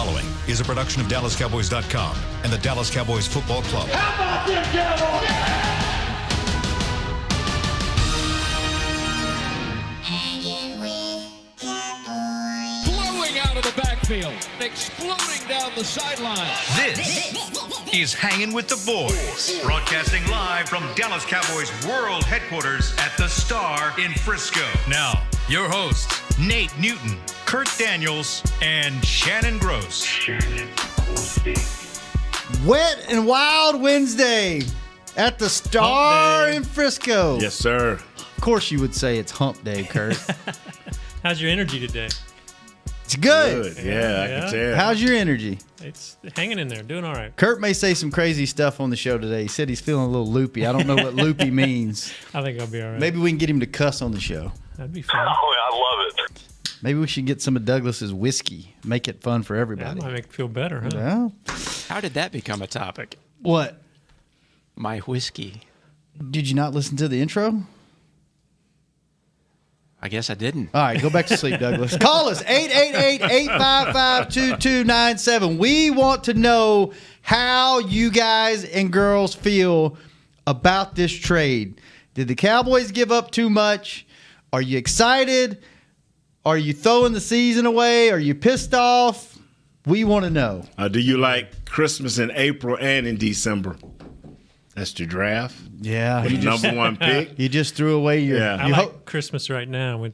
following is a production of DallasCowboys.com and the Dallas Cowboys Football Club. How about them Cowboys? Blowing out of the backfield, exploding down the sideline. This is Hangin' with the Boys, broadcasting live from Dallas Cowboys World Headquarters at the Star in Frisco. Now, your hosts, Nate Newton, Kurt Daniels, and Shannon Gross. Wet and Wild Wednesday at the Star in Frisco. Yes, sir. Of course you would say it's hump day, Kurt. How's your energy today? It's good. Yeah, I can tell. How's your energy? It's hanging in there, doing all right. Kurt may say some crazy stuff on the show today. He said he's feeling a little loopy. I don't know what loopy means. I think I'll be all right. Maybe we can get him to cuss on the show. That'd be fun. Oh, I love it. Maybe we should get some of Douglas's whiskey. Make it fun for everybody. That might make it feel better, huh? Well, How did that become a topic? what? My whiskey. Did you not listen to the intro? I guess I didn't. All right, go back to sleep, Douglas. Call us, 888-855-2297. We want to know how you guys and girls feel about this trade. Did the Cowboys give up too much? Are you excited? Are you throwing the season away? Are you pissed off? We want to know. Do you like Christmas in April and in December? That's the draft. Yeah. With the number one pick. You just threw away your... Yeah. I you like hope, Christmas right now with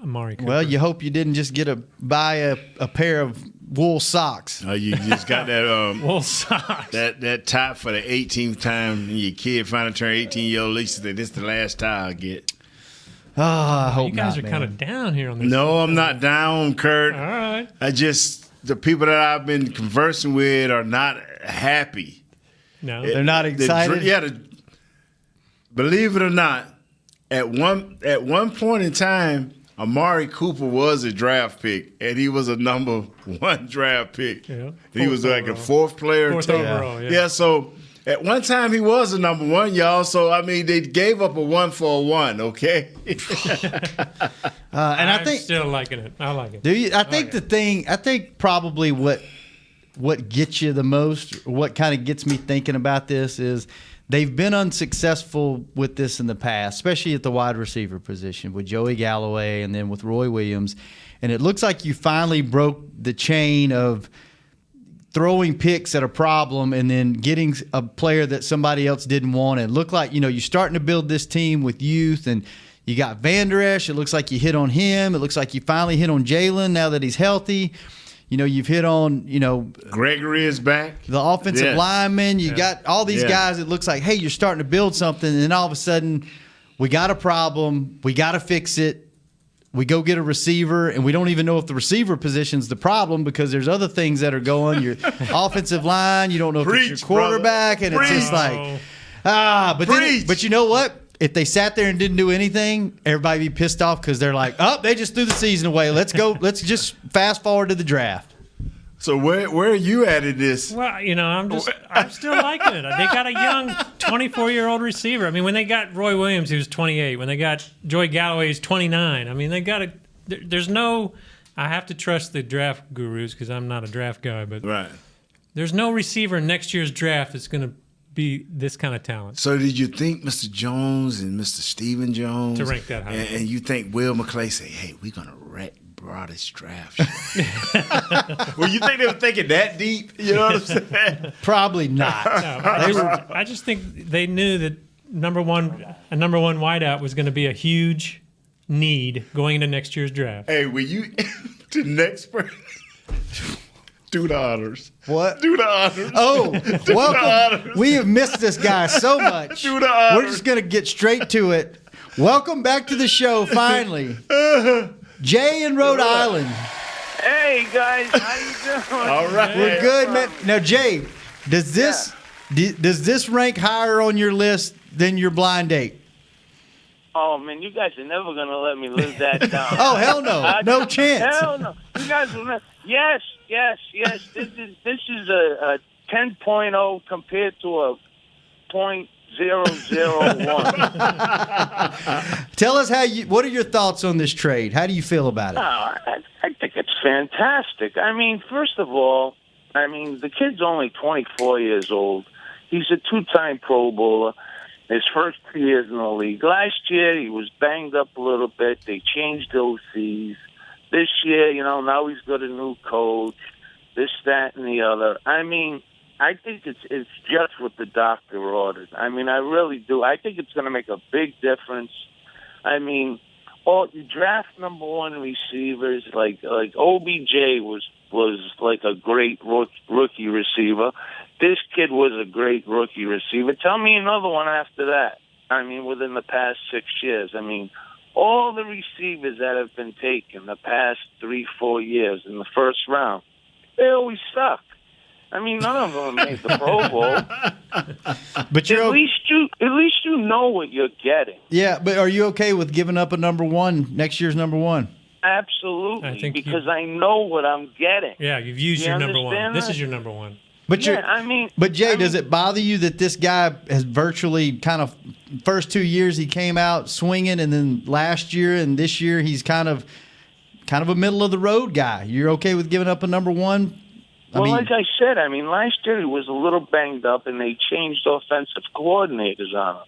Amari Cooper. well, you hope you didn't just buy a pair of wool socks. You just got that wool socks. that tie for the 18th time, and your kid finally turned 18-year-old. Lisa said, "This is the last tie I get." Oh, I hope You guys not, are kind of down here on this. No, I'm not down, Kurt. All right. The people that I've been conversing with are not happy. No. They're not excited? Believe it or not, at one point in time, Amari Cooper was a draft pick, and he was a number one draft pick. Yeah. He was like a fourth player. Fourth too. overall, yeah. Yeah, so at one time he was a number one, y'all. So, I mean, they gave up a 1 for a 1, okay? And I think... still liking it. I like it. Do you? I think probably what gets you the most, what kind of gets me thinking about this is they've been unsuccessful with this in the past, especially at the wide receiver position with Joey Galloway and then with Roy Williams. And it looks like you finally broke the chain of throwing picks at a problem and then getting a player that somebody else didn't want. And it looked like, you're starting to build this team with youth, and you got Van Der Esch. It looks like you hit on him. It looks like you finally hit on Jalen now that he's healthy. You've hit on, Gregory is back. The offensive lineman. You got all these guys. It looks like, hey, you're starting to build something. And then all of a sudden, we got a problem. We got to fix it. We go get a receiver, and we don't even know if the receiver position's the problem because there's other things that are going. Your offensive line, you don't know if it's your quarterback, brother. and it's just like, but you know what? If they sat there and didn't do anything, everybody would be pissed off because they're like, they just threw the season away. Let's go. Let's just fast forward to the draft. So where are you at in this? Well, I'm still liking it. They got a young 24-year-old receiver. I mean, when they got Roy Williams, he was 28. When they got Joey Galloway, he's 29. I mean, they got there's no. I have to trust the draft gurus because I'm not a draft guy, but there's no receiver in next year's draft that's going to be this kind of talent. So did you think Mr. Jones and Mr. Stephen Jones to rank that high? And you think Will McClay say, "Hey, we're gonna wreck broadest draft"? Well, you think they were thinking that deep? You know what I'm saying? Probably not. No, I just think they knew that a number one wideout was going to be a huge need going into next year's draft. Hey, will you the next person? Do the honors. What? Do the honors. Oh, welcome. We have missed this guy so much. Do the honors. We're just going to get straight to it. Welcome back to the show, finally. Jay in Rhode Island. Hey, guys. How you doing? All right. We're good, man. Now, Jay, does this rank higher on your list than your blind date? Oh, man, you guys are never going to let me live that down. Oh, hell no. No chance. Hell no. You guys will never. Yes. This is a 10.0 compared to a Tell us what are your thoughts on this trade? How do you feel about it? I think it's fantastic. I mean, first of all, the kid's only 24 years old. He's a two-time Pro Bowler. His first 2 years in the league. Last year, he was banged up a little bit. They changed OCs. This year, now he's got a new coach, this, that, and the other. I think it's just what the doctor ordered. I really do. I think it's going to make a big difference. You draft number one receivers like OBJ was like a great rookie receiver. This kid was a great rookie receiver. Tell me another one after that. Within the past 6 years. All the receivers that have been taken the past 3-4 years in the first round, they always suck. None of them made the Pro Bowl. But at least you know what you're getting. Yeah, but are you okay with giving up a number one, next year's number one? Absolutely, because I know what I'm getting. Yeah, you've used your number one. That? This is your number one. But Jay, does it bother you that this guy has virtually kind of first 2 years he came out swinging, and then last year and this year he's kind of a middle of the road guy? You're okay with giving up a number one? Like I said, last year he was a little banged up, and they changed offensive coordinators on him.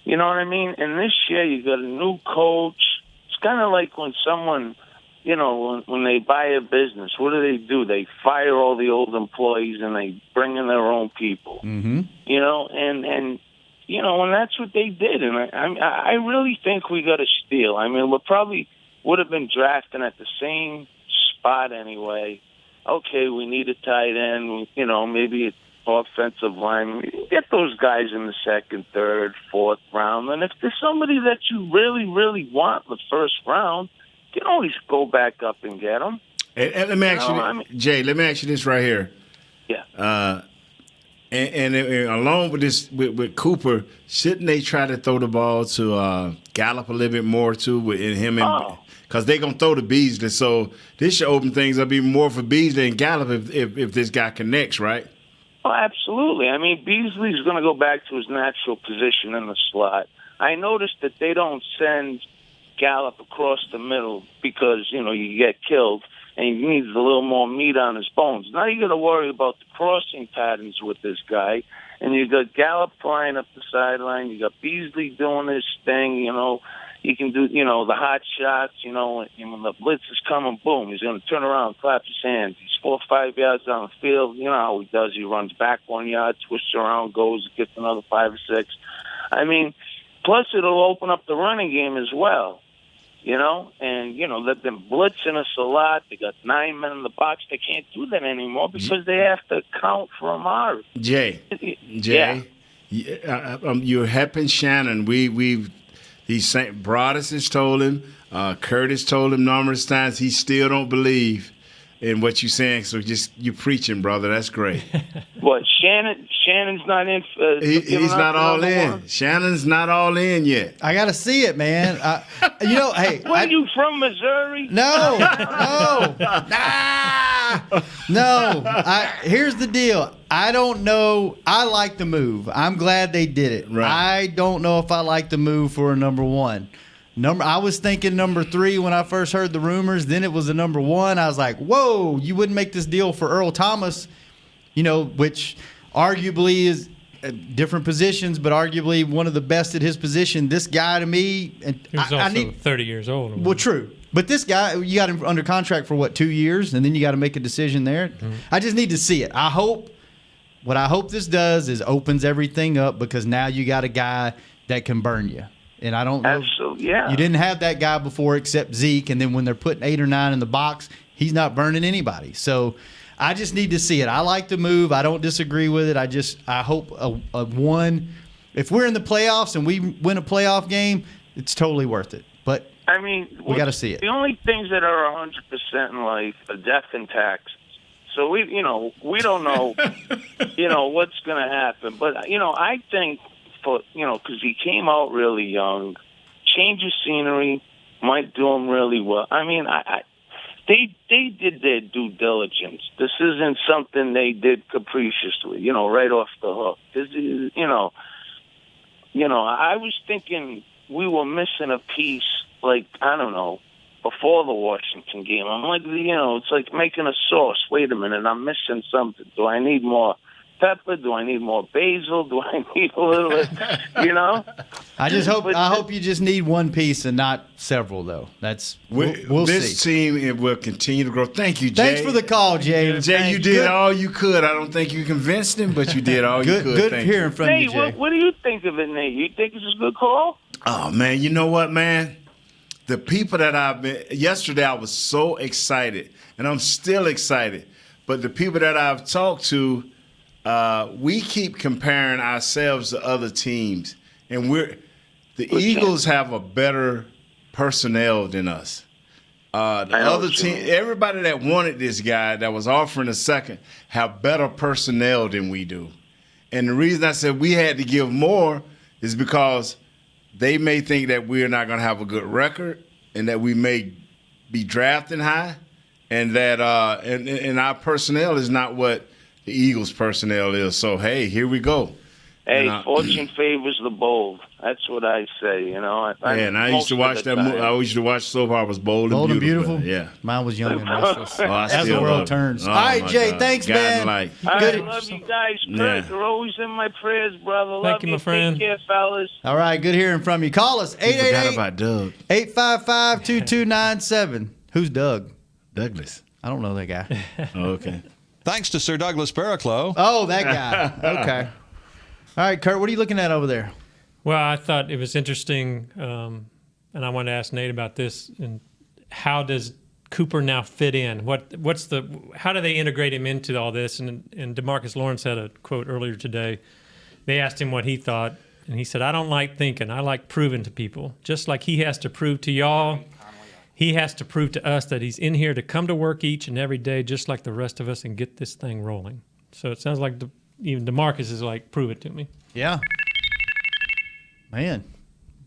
You know what I mean? And this year you got a new coach. It's kind of like when someone, when they buy a business, what do? They fire all the old employees and they bring in their own people. Mm-hmm. And that's what they did. And I really think we got a steal. We probably would have been drafting at the same spot anyway. Okay, we need a tight end, maybe an offensive line. Get those guys in the second, third, fourth round. And if there's somebody that you really, really want in the first round, you can always go back up and get them. And let me ask you, Jay, let me ask you this right here. Yeah. And along with this, with Cooper, shouldn't they try to throw the ball to Gallup a little bit more too, in him and because they're gonna throw to Beasley, so this should open things up even more for Beasley and Gallup if this guy connects, right? Oh, absolutely. Beasley's going to go back to his natural position in the slot. I noticed that they don't send Gallup across the middle because you get killed, and he needs a little more meat on his bones. Now you got to worry about the crossing patterns with this guy, and you got Gallup flying up the sideline. You got Beasley doing his thing. You can do, the hot shots, and when the blitz is coming, boom, he's going to turn around, clap his hands. He's 4 or 5 yards down the field. You know how he does. He runs back 1 yard, twists around, goes, gets another 5 or 6. Plus it'll open up the running game as well, and, let them blitzing us a lot. They got 9 men in the box. They can't do that anymore because they have to account for Amari. Jay, you're helping Shannon. Broadus has told him, Curtis told him numerous times. He still don't believe in what you're saying. So you're preaching, brother. That's great. What, Shannon's not in? He's not all in. Shannon's not all in yet. I got to see it, man. Hey. Are you from Missouri? No. Here's the deal. I don't know. I like the move. I'm glad they did it. Right. I don't know if I like the move for a number one. I was thinking number 3 when I first heard the rumors. Then it was a number 1. I was like, whoa, you wouldn't make this deal for Earl Thomas, which arguably is different positions, but arguably one of the best at his position. This guy to me, and he was also 30 years old. Well, true. But this guy, you got him under contract for 2 years, and then you got to make a decision there. Mm-hmm. I just need to see it. What I hope this does is opens everything up, because now you got a guy that can burn you. And I don't know. Absolutely, yeah. You didn't have that guy before except Zeke, and then when they're putting 8 or 9 in the box, he's not burning anybody. So I just need to see it. I like the move. I don't disagree with it. I hope a one. If we're in the playoffs and we win a playoff game, it's totally worth it. But we got to see it. The only things that are 100% in life are death and taxes. So we don't know, what's going to happen. But I think because he came out really young, change of scenery might do him really well. They did their due diligence. This isn't something they did capriciously, right off the hook. I was thinking we were missing a piece, like, I don't know, before the Washington game. I'm like, it's like making a sauce. Wait a minute, I'm missing something. Do I need more pepper? Do I need more basil? Do I need a little, I hope you just need one piece and not several, though. We'll this see. team will continue to grow. Thank you, Jay. Thanks for the call, Jay. Jay, you did all you could. I don't think you convinced him, but you did all you could. Good Thank hearing you. from you, Nate, Jay. what do you think of it, Nate? You think it's a good call? Oh, man, you know what, man? The people that yesterday I was so excited, and I'm still excited, but the people that I've talked to, we keep comparing ourselves to other teams, and the Eagles have a better personnel than us. The other team, everybody that wanted this guy that was offering a second, have better personnel than we do. And the reason I said we had to give more is because they may think that we're not going to have a good record and that we may be drafting high, and that and our personnel is not what the Eagles' personnel is. So, hey, here we go. Hey, fortune favors the bold. That's what I say, I used to watch that movie. I used to watch soap operas, Bold and Beautiful. Yeah. Mine was Young and Restless. As the world turns. Oh, All right, Jay, God. thanks, man. I love you guys. Kurt, Yeah. you're always in my prayers, brother. Thank you, my friend. Take care, fellas. All right, good hearing from you. Call us, I forgot about Doug. 888-855-2297. Who's Doug? Douglas. I don't know that guy. Oh, okay. Thanks to Sir Douglas Paraclo. Oh, that guy. Okay. All right, Kurt, what are you looking at over there? Well, I thought it was interesting, and I wanted to ask Nate about this. And how does Cooper now fit in? How do they integrate him into all this? And DeMarcus Lawrence had a quote earlier today. They asked him what he thought, and he said, "I don't like thinking. I like proving to people. Just like he has to prove to y'all, he has to prove to us that he's in here to come to work each and every day, just like the rest of us, and get this thing rolling." So it sounds like even DeMarcus is like, "Prove it to me." Yeah. Man,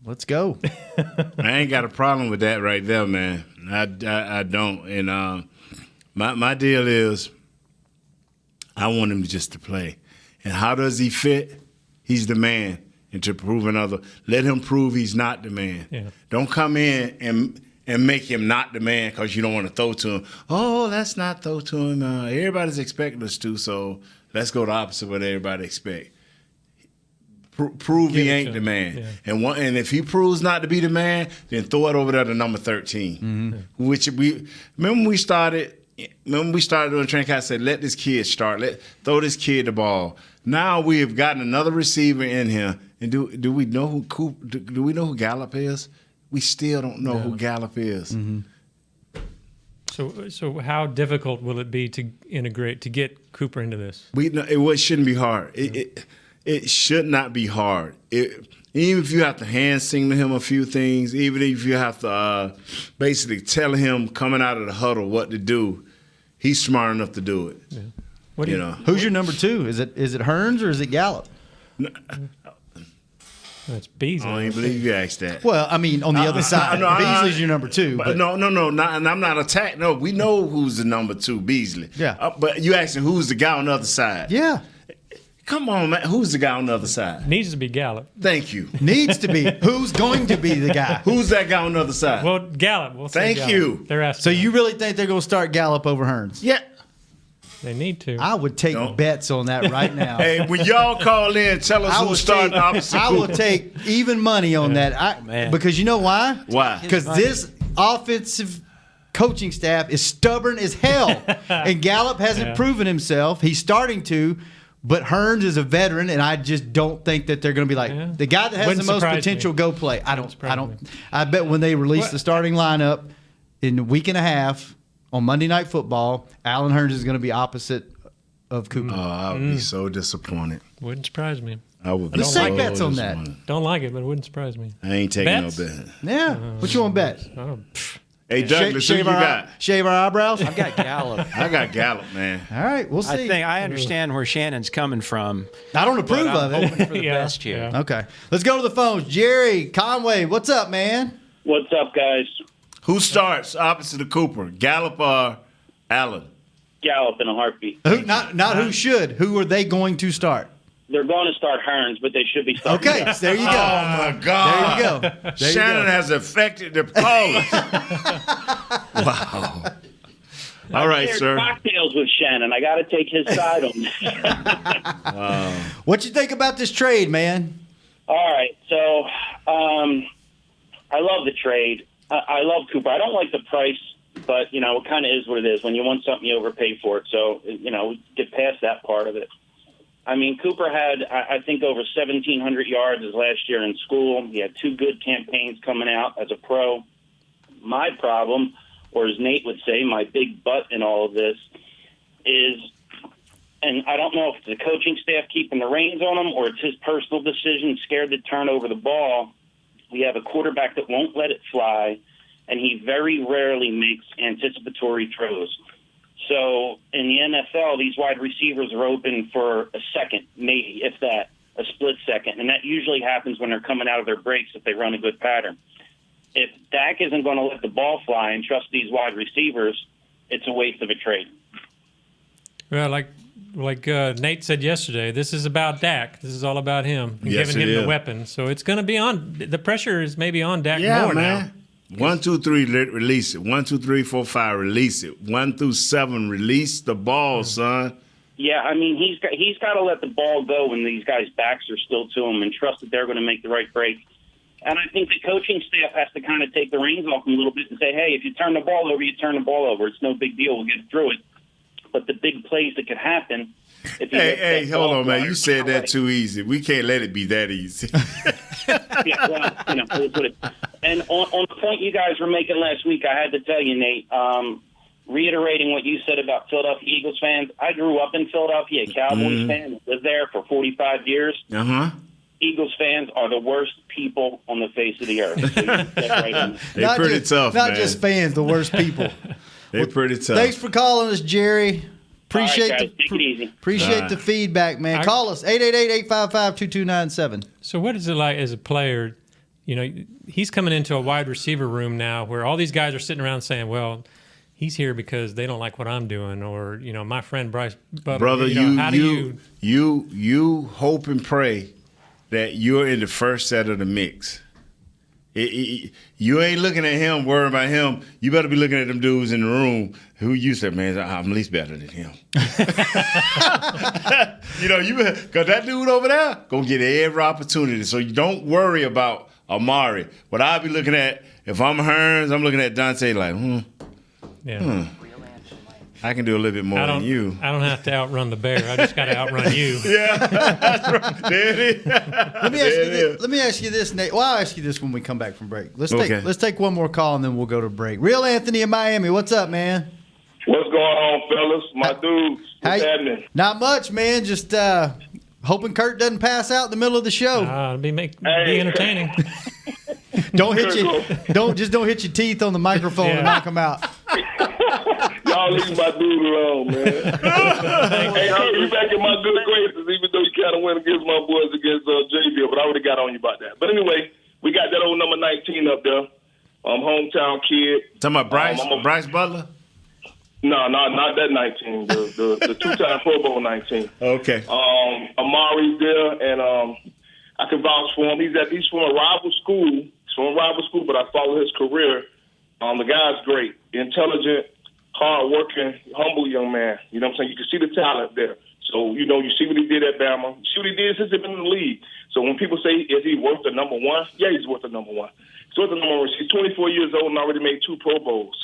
let's go. I ain't got a problem with that right there, man. I don't. And my deal is I want him just to play. And how does he fit? He's the man. And to prove let him prove he's not the man. Yeah. Don't come in and make him not the man because you don't want to throw to him. Oh, let's not throw to him. Everybody's expecting us to, so let's go the opposite of what everybody expect. Prove he ain't the man. Yeah. And if he proves not to be the man, then throw it over there to number 13. Mm-hmm. Which remember when we started doing training camp, I said, let this kid start. Throw this kid the ball. Now we have gotten another receiver in here. And do we know who Gallup is? We still don't know who Gallup is. Mm-hmm. So how difficult will it be to integrate, to get Cooper into this? It shouldn't be hard. It should not be hard. Even if you have to hand signal him a few things, even if you have to basically tell him coming out of the huddle what to do, he's smart enough to do it. Yeah. Who's your number two? Is it Hearns or is it Gallup? That's Beasley. I don't even believe you asked that. Well, I mean, on the other side, Beasley's your number two. But no, and I'm not attacked. No, we know who's the number two, Beasley. Yeah. But you asking who's the guy on the other side? Yeah. Come on, man. Who's the guy on the other side? Needs to be Gallup. Thank you. Needs to be. Who's going to be the guy? Who's that guy on the other side? Well, Gallup. We'll say Thank Gallup. you. They're asking. So you really think they're going to start Gallup over Hearns? Yeah. They need to. I would take bets on that right now. Hey, when y'all call in, tell us who's starting opposite. I will take even money on that. Because you know why? Why? Because this offensive coaching staff is stubborn as hell. And Gallup hasn't proven himself. He's starting to. But Hearns is a veteran, and I just don't think that they're going to be like the guy that has Wouldn't the most surprise potential. me. Go play. I don't. I bet when they release the starting lineup in a week and a half on Monday Night Football, Allen Hearns is going to be opposite of Cooper. Oh, I would be so disappointed. Wouldn't surprise me. I would be Let's so take bets on that. disappointed. Don't like it, but it wouldn't surprise me. I ain't taking Bets? no bet. Yeah. What you want to bet? Hey, Douglas, who you got? Shave our eyebrows? I've got Gallup. I got Gallup, man. All right, we'll see. I understand where Shannon's coming from. I don't approve but of I'm it. hoping for the best here. Yeah. Okay. Let's go to the phones. Jerry Conway, what's up, man? What's up, guys? Who starts opposite of Cooper, Gallup or Allen? Gallup in a heartbeat. Who, not who should. Who are they going to start? they're going to start Hearns, but they should be starting. Okay, there you go. Oh my God! There you go. There Shannon you go. has affected the callers. Wow. All right, There's sir. cocktails with Shannon. I got to take his side on this. What you think about this trade, man? All right, so I love the trade. I love Cooper. I don't like the price, but, it kind of is what it is. When you want something, you overpay for it. So, get past that part of it. I mean, Cooper had, I think, over 1,700 yards his last year in school. He had 2 good campaigns coming out as a pro. My problem, or as Nate would say, my big butt in all of this is, and I don't know if it's the coaching staff keeping the reins on him or it's his personal decision, scared to turn over the ball. We have a quarterback that won't let it fly, and he very rarely makes anticipatory throws. So in the NFL, these wide receivers are open for a second, maybe, if that, a split second. And that usually happens when they're coming out of their breaks if they run a good pattern. If Dak isn't going to let the ball fly and trust these wide receivers, it's a waste of a trade. Well, like Nate said yesterday, this is about Dak. This is all about him and Yes, giving him it the is. weapon. So it's going to be on. The pressure is maybe on Dak Yeah, more man. now. 1, 2, 3, release it. 1, 2, 3, 4, 5, release it. 1 through 7, release the ball, son. Yeah, I mean, he's got to let the ball go when these guys' backs are still to him and trust that they're going to make the right break. And I think the coaching staff has to kind of take the reins off him a little bit and say, hey, if you turn the ball over, you turn the ball over. It's no big deal. We'll get through it. But the big plays that could happen. If Hey, hold on, man. You said that too easy. We can't let it be that easy. Yeah, well, it's what it, and on the point you guys were making last week, I had to tell you, Nate, reiterating what you said about Philadelphia Eagles fans, I grew up in Philadelphia, a Cowboys fan, lived there for 45 years. Uh-huh. Eagles fans are the worst people on the face of the earth. So you get right in. They're pretty tough, man. Not just fans, the worst people. They're pretty tough. Thanks for calling us, Jerry. Appreciate All right, guys, take it easy. Appreciate the feedback, man. Call us 888-855-2297. So what is it like as a player? He's coming into a wide receiver room now where all these guys are sitting around saying, well, he's here because they don't like what I'm doing, or my friend Bryce Butler. Brother, how you hope and pray that you're in the first set of the mix. You ain't looking at him, worrying about him. You better be looking at them dudes in the room who you said, man, I'm at least better than him. Because that dude over there going to get every opportunity. So you don't worry about Amari. What I'll be looking at, if I'm Hearns, I'm looking at Dante like, I can do a little bit more than you. I don't have to outrun the bear. I just got to outrun you. Yeah, that's right. There it is. Let me ask you this, Nate. Well, I'll ask you this when we come back from break. Let's take one more call and then we'll go to break. Real Anthony in Miami, what's up, man? What's going on, fellas? My dudes, what's happening? Not much, man. Just hoping Kurt doesn't pass out in the middle of the show. It'll be entertaining. Don't hit your teeth on the microphone and knock them out. Y'all leave my dude alone, man. Hey, you back in my good graces, even though you kind of went against my boys against JV, but I would have got on you about that. But anyway, we got that old number 19 up there. Hometown kid. Talking about Bryce Butler? No, not that 19. The two-time Pro Bowl 19. Okay. Amari's there, and I can vouch for him. He's from a rival school. He's from a rival school, but I follow his career. The guy's great, intelligent, hard-working, humble young man. You know what I'm saying? You can see the talent there. So, you see what he did at Bama. You see what he did since he's been in the league. So when people say, is he worth the number one? Yeah, he's worth the number one. He's worth the number one. He's 24 years old and already made 2 Pro Bowls.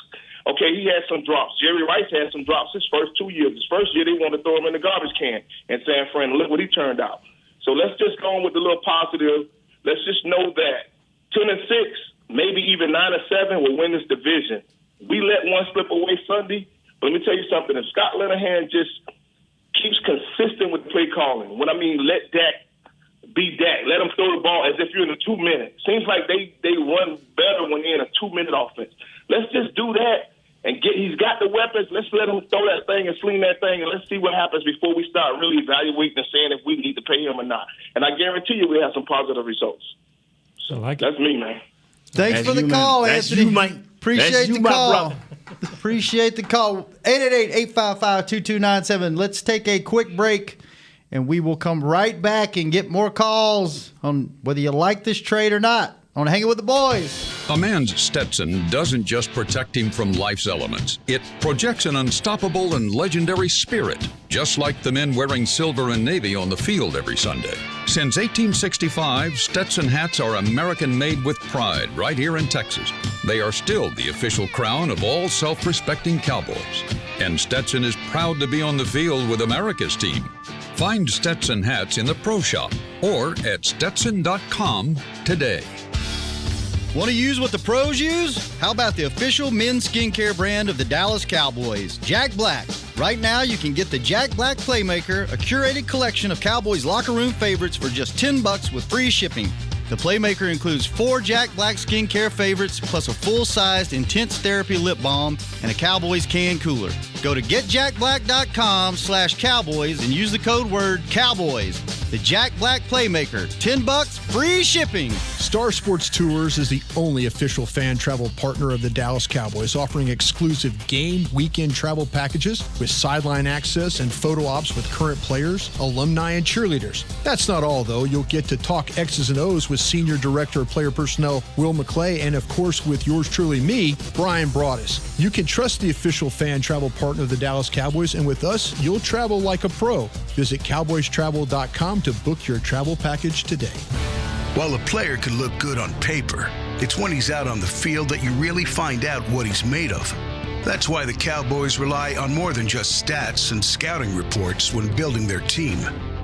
Okay, he had some drops. Jerry Rice had some drops his first 2 years. His first year, they wanted to throw him in the garbage can in San Fran. Look what he turned out. So let's just go on with the little positive. Let's just know that 10-6, maybe even 9-7 will win this division. We let one slip away Sunday, but let me tell you something. If Scott Linehan just keeps consistent with play calling, what I mean, let Dak be Dak. Let him throw the ball as if you're in a 2 minute. Seems like they run better when they're in a 2 minute offense. Let's just do that and he's got the weapons. Let's let him throw that thing and sling that thing, and let's see what happens before we start really evaluating and saying if we need to pay him or not. And I guarantee you we'll have some positive results. So that's me, man. Thanks for the call, Anthony. Appreciate the call. Appreciate the call. 888-855-2297. Let's take a quick break, and we will come right back and get more calls on whether you like this trade or not on Hanging with the Boys. A man's Stetson doesn't just protect him from life's elements. It projects an unstoppable and legendary spirit, just like the men wearing silver and navy on the field every Sunday. Since 1865, Stetson hats are American-made with pride right here in Texas. They are still the official crown of all self-respecting Cowboys. And Stetson is proud to be on the field with America's team. Find Stetson hats in the Pro Shop or at Stetson.com today. Want to use what the pros use? How about the official men's skincare brand of the Dallas Cowboys, Jack Black? Right now, you can get the Jack Black Playmaker, a curated collection of Cowboys locker room favorites for just $10 with free shipping. The Playmaker includes 4 Jack Black skincare favorites, plus a full-sized Intense Therapy lip balm and a Cowboys can cooler. Go to getjackblack.com/Cowboys and use the code word Cowboys. The Jack Black Playmaker, $10, free shipping. Star Sports Tours is the only official fan travel partner of the Dallas Cowboys, offering exclusive game weekend travel packages with sideline access and photo ops with current players, alumni, and cheerleaders. That's not all, though. You'll get to talk X's and O's with Senior Director of Player Personnel Will McClay, and of course with yours truly, me, Brian Broaddus. You can trust the official fan travel partner of the Dallas Cowboys, and with us, you'll travel like a pro. Visit cowboystravel.com to book your travel package today. While a player can look good on paper, it's when he's out on the field that you really find out what he's made of. That's why the Cowboys rely on more than just stats and scouting reports when building their team.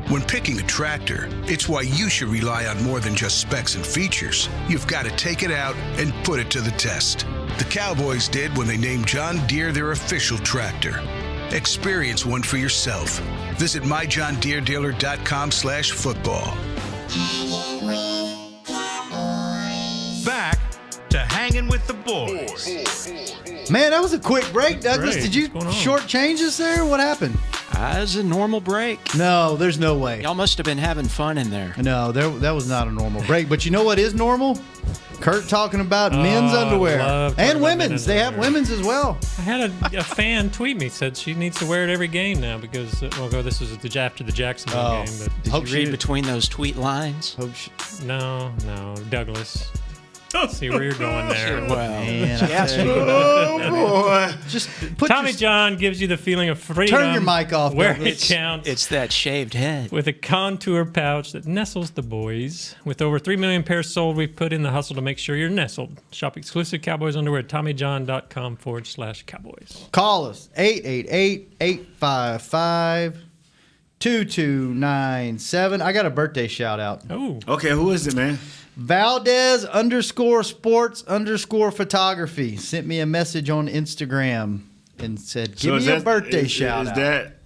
When picking a tractor, it's why you should rely on more than just specs and features. You've got to take it out and put it to the test. The Cowboys did when they named John Deere their official tractor. Experience one for yourself. Visit myjohndeeredealer.com/football. Back to Hanging with the Boys. Man, that was a quick break, Douglas. Great. Did you shortchange us there? What happened? It was a normal break. No, there's no way. Y'all must have been having fun in there. No, that was not a normal break. But you know what is normal? Kurt talking about men's underwear and women's. They have women's as well. I had a fan tweet me, said she needs to wear it every game now because this was after the Jacksonville game. But Did you read between those tweet lines? No, Douglas. See where you're going there. Well, boy. Just Tommy John gives you the feeling of freedom. Turn your mic off. Where it counts. It's that shaved head. With a contour pouch that nestles the boys. With over 3 million pairs sold, we've put in the hustle to make sure you're nestled. Shop exclusive Cowboys underwear at TommyJohn.com/Cowboys. Call us 888-855-2297. I got a birthday shout out. Oh. Okay, who is it, man? Valdez_sports_photography sent me a message on Instagram and said, give me a birthday shout out. Is that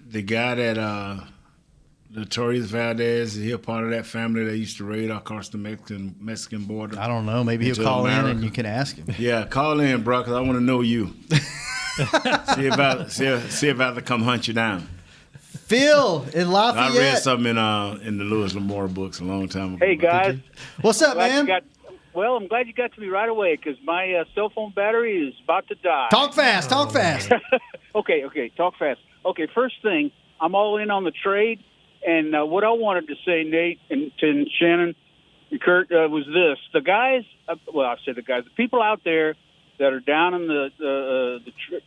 the guy that Notorious Valdez, is he a part of that family that used to raid across the Mexican border? I don't know. Maybe he'll call in and you can ask him. Yeah, call in, bro, because I want to know you. see if I can come hunt you down. Phil in Lafayette. I read something in the Lewis Lamore books a long time ago. Hey, guys. What's up, man? I'm glad you got to me right away because my cell phone battery is about to die. Talk fast. Okay, talk fast. Okay, first thing, I'm all in on the trade. And what I wanted to say, Nate and Shannon and Kurt, was this. The guys, the people out there that are down in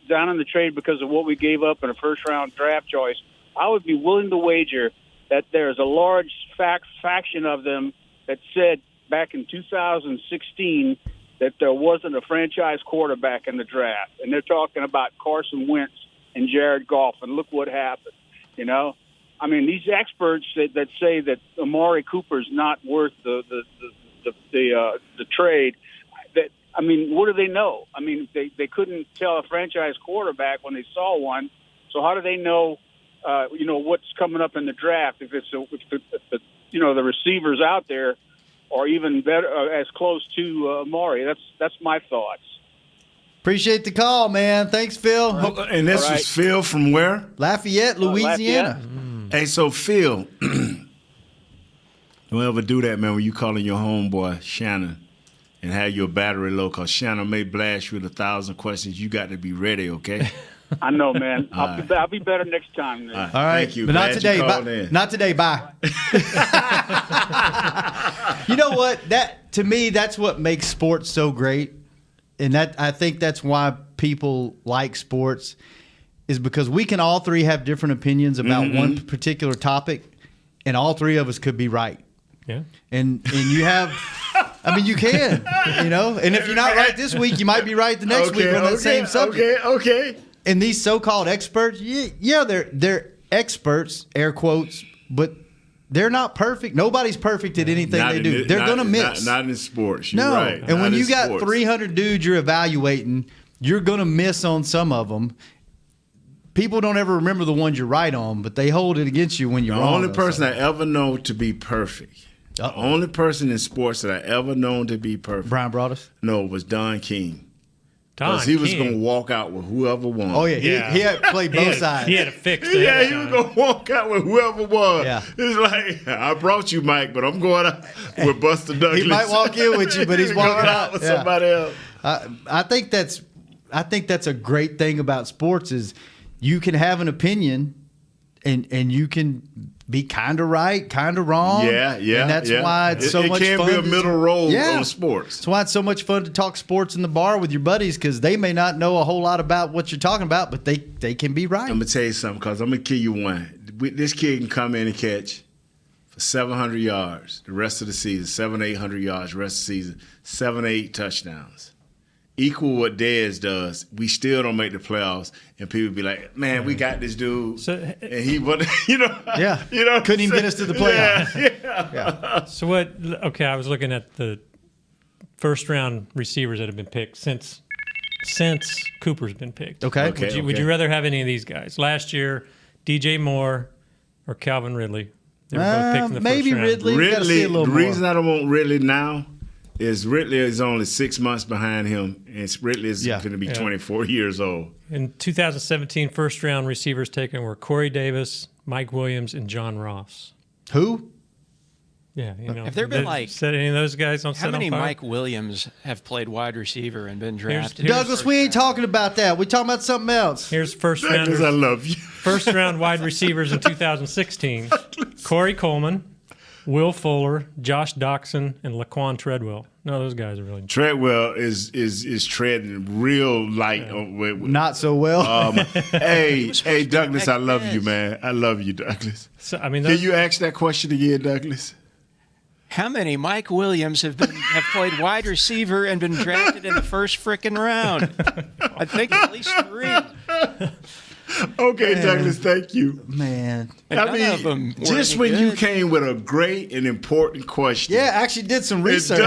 down in the trade because of what we gave up in a first-round draft choice, I would be willing to wager that there's a large faction of them that said back in 2016 that there wasn't a franchise quarterback in the draft. And they're talking about Carson Wentz and Jared Goff, and look what happened, you know? I mean, these experts that say that Amari Cooper's not worth the trade, what do they know? I mean, they couldn't tell a franchise quarterback when they saw one, so how do they know what's coming up in the draft if the receivers out there are even better, as close to Amari? That's my thoughts. Appreciate the call, man. Thanks, Phil. Right. And this was Phil from where? Lafayette, Louisiana. Hey, so Phil, don't ever do that, man, when you calling your homeboy Shannon and have your battery low, because Shannon may blast you with 1,000 questions. You got to be ready, okay? I know, man. I'll be better next time. All right. Thank you. But not Glad today. you called in. Not today. Bye. You know what? To me, that's what makes sports so great, and I think that's why people like sports, is because we can all three have different opinions about one particular topic, and all three of us could be right. Yeah. And you have. I mean, you can, and if you're not right this week, you might be right the next week on that same subject. Okay. And these so-called experts, they're experts, air quotes, but they're not perfect. Nobody's perfect at anything they do. They're going to miss. Not in sports. You're no. right. And when you got sports. 300 dudes you're evaluating, you're going to miss on some of them. People don't ever remember the ones you're right on, but they hold it against you when you're wrong. The only person I ever know to be perfect, the only person in sports that I ever known to be perfect, Brian Broaddus? No, was Don King. Because he was going to walk out with whoever won. Oh, yeah. He had played both sides. He had a fix. He was going to walk out with whoever won. Yeah. It's like, I brought you, Mike, but I'm going out with Buster Douglas. He might walk in with you, but he's walking out with somebody else. I think that's a great thing about sports is you can have an opinion and you can be kind of right, kind of wrong. Yeah. And that's why it's so much fun. It can be a middle role on sports. That's why it's so much fun to talk sports in the bar with your buddies, because they may not know a whole lot about what you're talking about, but they can be right. I'm going to tell you something, because I'm going to kill you one. This kid can come in and catch for 700 yards the rest of the season, 700-800 yards the rest of the season, 7-8 touchdowns. Equal what Dez does. We still don't make the playoffs, and people be like, "Man, we got this dude," and he, but couldn't even get us to the playoffs. Yeah. So what? Okay, I was looking at the first round receivers that have been picked since Cooper's been picked. Okay. Would you rather have any of these guys? Last year, DJ Moore or Calvin Ridley? They were both picked in the maybe first round. Ridley. The reason I don't want Ridley now is Ridley is only 6 months behind him, and Ridley is going to be 24 years old. In 2017, first-round receivers taken were Corey Davis, Mike Williams, and John Ross. Who? Yeah, Have there been set any of those guys on? How many Mike Williams have played wide receiver and been drafted? Douglas, we ain't talking about that. We talking about something else. Here's first-rounders. I love you. First-round wide receivers in 2016: Corey Coleman, Will Fuller, Josh Doxson, and Laquan Treadwell. No, those guys are really. Treadwell is treading real light. Not so well. Hey, Douglas, I love you, man. I love you, Douglas. So, I mean, can you ask that question again, Douglas? How many Mike Williams have played wide receiver and been drafted in the first frickin' round? I think at least 3. Okay, Douglas, thank you. Man. I mean, just when you came with a great and important question. Yeah, actually did some research.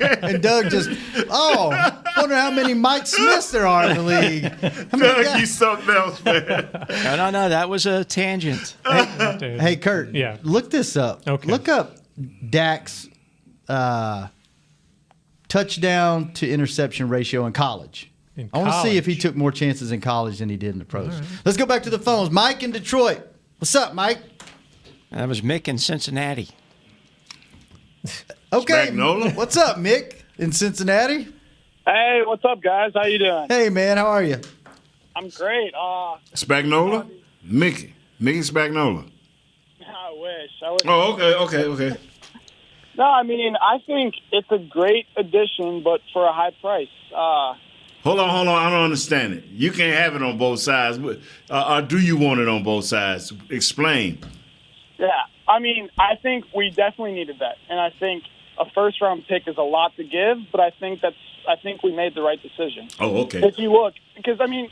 And Doug just, wonder how many Mike Smiths there are in the league. Doug, you something else, man. No, that was a tangent. Hey, Kurt, look this up. Okay. Look up Dak's touchdown to interception ratio in college. I want to see if he took more chances in college than he did in the pros. Right. Let's go back to the phones. Mike in Detroit. What's up, Mike? That was Mick in Cincinnati. Okay. Spagnola? What's up, Mick in Cincinnati? Hey, what's up, guys? How you doing? Hey, man. How are you? I'm great. Spagnola? Mickey Spagnola. I wish. Oh, okay. No, I mean, I think it's a great addition, but for a high price. Hold on. I don't understand it. You can't have it on both sides. Or do you want it on both sides? Explain. Yeah. I mean, I think we definitely needed that. And I think a first-round pick is a lot to give, but I think we made the right decision. Oh, okay. If you look, because, I mean,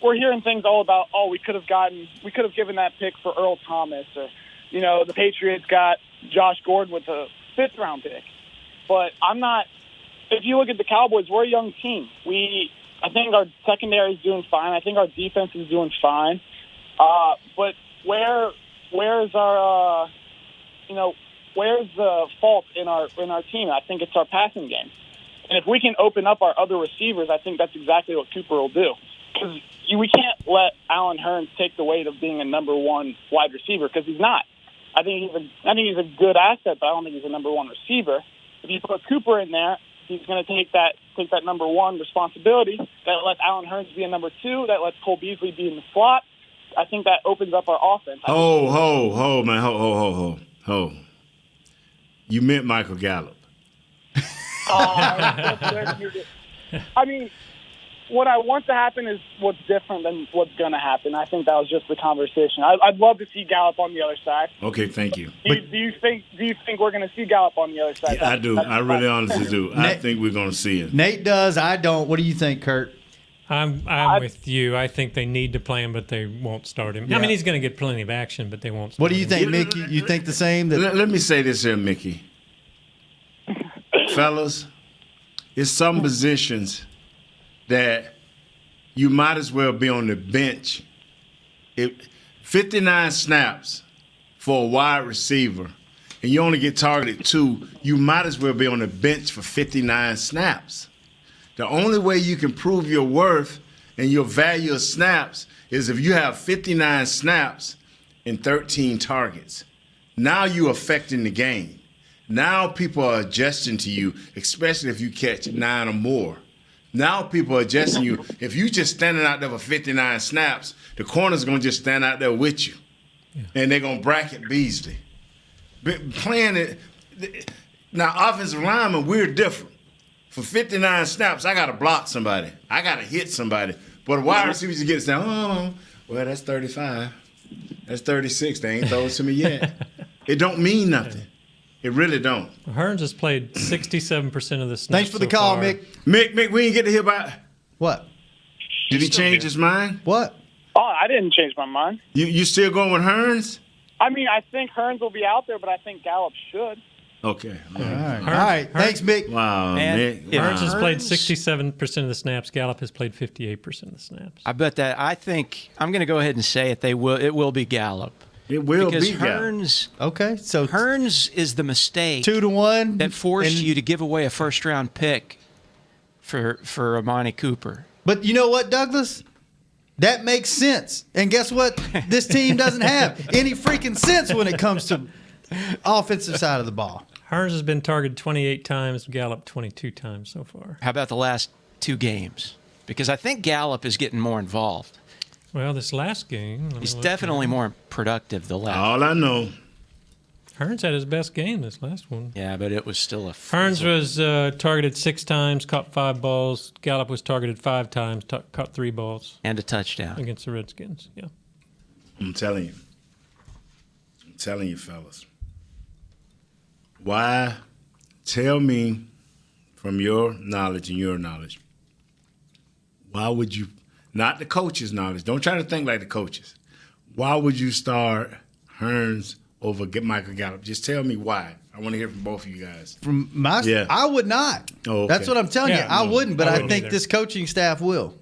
we're hearing things all about, we could have given that pick for Earl Thomas, or, the Patriots got Josh Gordon with a 5th-round pick. But if you look at the Cowboys, we're a young team. I think our secondary is doing fine. I think our defense is doing fine. But where's our where's the fault in our team? I think it's our passing game. And if we can open up our other receivers, I think that's exactly what Cooper will do. Because we can't let Allen Hurns take the weight of being a number 1 wide receiver, because he's not. I think he's a good asset, but I don't think he's a number 1 receiver. If you put Cooper in there, He's going to take that number one responsibility. That lets Allen Hurns be a number two. That lets Cole Beasley be in the slot. I think that opens up our offense. Ho. You meant Michael Gallup. I mean, what I want to happen is what's different than what's going to happen. I think that was just the conversation. I'd love to see Gallup on the other side. Okay, thank you. Do you think we're going to see Gallup on the other side? Yeah, I do. I really honestly do. I think we're going to see it. Nate does. I don't. What do you think, Kurt? I'm with you. I think they need to play him, but they won't start him. Yeah. I mean, he's going to get plenty of action, but they won't start What do you him. think, Mickey? You think the same? Let me say this here, Mickey. Fellas, it's some positions that you might as well be on the bench. 59 snaps for a wide receiver, and you only get targeted 2, you might as well be on the bench for 59 snaps. The only way you can prove your worth and your value of snaps is if you have 59 snaps and 13 targets. Now you're affecting the game. Now people are adjusting to you, especially if you catch 9 or more. Now people are adjusting you. If you just standing out there for 59 snaps, the corner's going to just stand out there with you. Yeah. And they're going to bracket Beasley. Playing it. Now, offensive linemen, we're different. For 59 snaps, I got to block somebody. I got to hit somebody. But a wide receiver, you get it down, well, that's 35. That's 36. They ain't throw it to me yet. It don't mean nothing. It really don't. Hurns has played 67% of the snaps. Thanks for the call, far. Mick. Mick, we didn't get to hear about what? Did he change his mind? What? Oh, I didn't change my mind. You still going with Hurns? I mean, I think Hurns will be out there, but I think Gallup should. Okay. All right. Thanks, Mick. Wow, Mick. Hurns has played 67% of the snaps. Gallup has played 58% of the snaps. I bet that. I think I'm going to go ahead and say it. It will be Gallup. It will because be Hurns. Okay, so Hurns is the mistake 2-1 that forced you to give away a first-round pick for Amani Cooper. But you know what, Douglas? That makes sense. And guess what? This team doesn't have any freaking sense when it comes to offensive side of the ball. Hurns has been targeted 28 times, Gallup 22 times so far. How about the last 2 games? Because I think Gallup is getting more involved. Well, this last game... He's definitely more productive the last. All I know. Hurns had his best game this last one. Yeah, but it was still a... Hurns was targeted 6 times, caught 5 balls. Gallup was targeted 5 times, caught 3 balls. And a touchdown. Against the Redskins, yeah. I'm telling you, fellas. Why? Tell me from your knowledge and your knowledge, why would you... Not the coaches' knowledge. Don't try to think like the coaches. Why would you start Hurns over Michael Gallup? Just tell me why. I want to hear from both of you guys. From my, I would not. Oh, okay. That's what I'm telling you. I wouldn't, but I think either. This coaching staff will.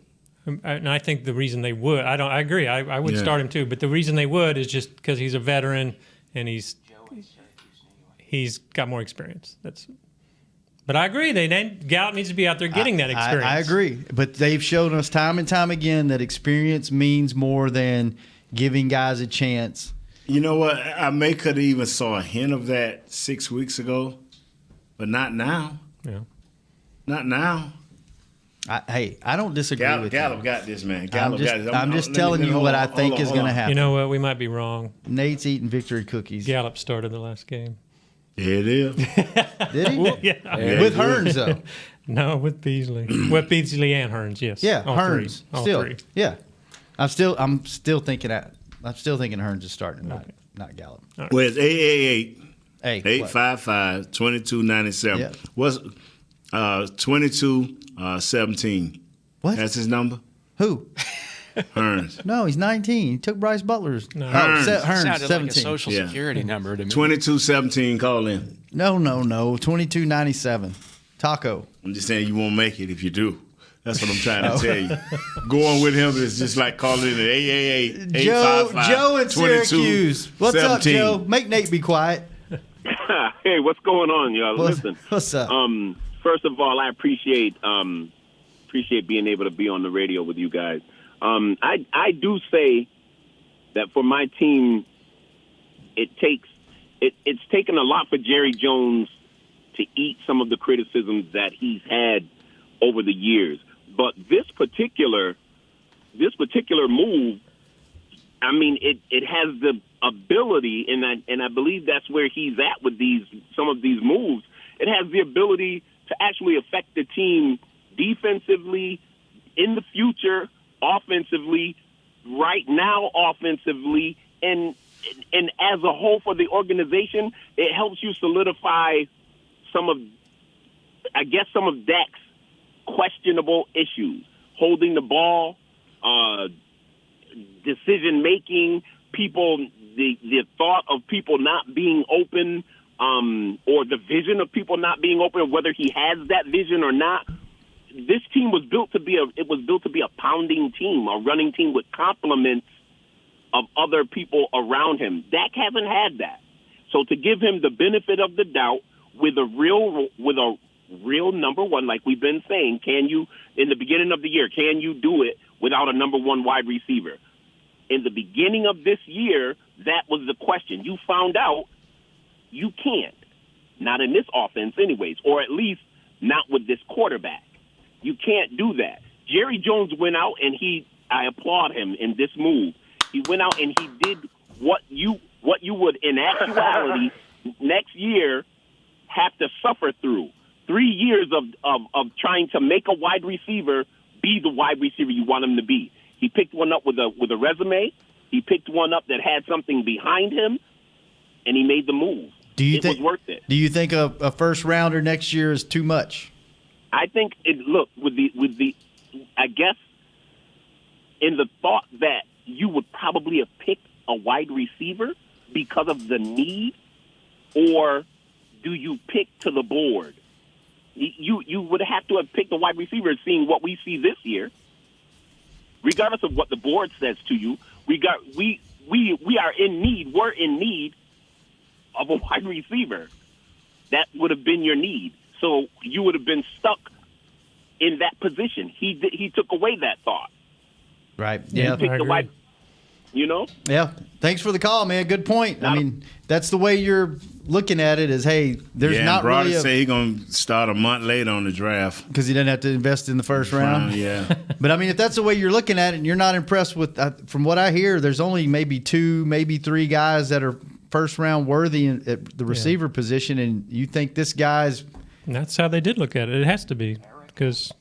And I think the reason they would, I agree. I would start him too, but the reason they would is just because he's a veteran and he's got more experience. But I agree. Gallup needs to be out there getting that experience. I agree. But they've shown us time and time again that experience means more than giving guys a chance. You know what? I could have even saw a hint of that 6 weeks ago, but not now. Yeah. Not now. I don't disagree with Gallup you. got this, man. Gallup got this. I'm just telling you what I think is going to happen. You know what? We might be wrong. Nate's eating victory cookies. Gallup started the last game. There it is. Did he? Yeah. With Hurns, though. No, with Beasley. With Beasley and Hurns, yes. Yeah, All Hurns. All still. 3. Yeah. I'm still thinking Hurns is starting, not Gallup. Right. Well, it's 888-855-2297. Yeah. What's 2217? What? That's his number? Who? Hurns. No, he's 19. He took Bryce Butler's. No. Hurns. Sounded 17. like a social security number to me. 2217, call in. No. 2297. Taco. I'm just saying you won't make it if you do. That's what I'm trying to tell you. Going with him is just like calling in at 888-855-2217. Joe in Syracuse. What's up, Joe? Make Nate be quiet. Hey, what's going on, y'all? Listen. What's up? First of all, I appreciate being able to be on the radio with you guys. I do say that for my team, it's taken a lot for Jerry Jones to eat some of the criticisms that he's had over the years. But this particular move, I mean, it has the ability, and I believe that's where he's at with some of these moves. It has the ability to actually affect the team defensively, in the future, offensively, right now offensively, and as a whole for the organization, it helps you solidify some of Dak's questionable issues. Holding the ball, decision making, the thought of people not being open, or the vision of people not being open, whether he has that vision or not. This team was built to be a pounding team, a running team with complements of other people around him. Dak hasn't had that. So to give him the benefit of the doubt with a real number one, like we've been saying, can you, in the beginning of the year, can you do it without a number one wide receiver? In the beginning of this year, that was the question. You found out you can't. Not in this offense anyways, or at least not with this quarterback. You can't do that. Jerry Jones went out, and I applaud him in this move. He went out and he did what you would in actuality next year have to suffer through. 3 years of trying to make a wide receiver be the wide receiver you want him to be. He picked one up with a resume. He picked one up that had something behind him, and he made the move. It was worth it. Do you think a first rounder next year is too much? I think with the I guess in the thought that you would probably have picked a wide receiver because of the need, or do you pick to the board? You would have to have picked a wide receiver, seeing what we see this year. Regardless of what the board says to you, we are in need. We're in need of a wide receiver. That would have been your need. So you would have been stuck in that position. He took away that thought. Right. Yeah. He picked the wide. Yeah. Thanks for the call, man. Good point. I mean, that's the way you're looking at it. Is hey, there's not really say he's gonna start a month late on the draft because he doesn't have to invest in the first round. Yeah. But I mean, if that's the way you're looking at it, and you're not impressed with, from what I hear, there's only maybe 2, maybe 3 guys that are first round worthy at the receiver position, and you think this guy's. And that's how they did look at it. It has to be because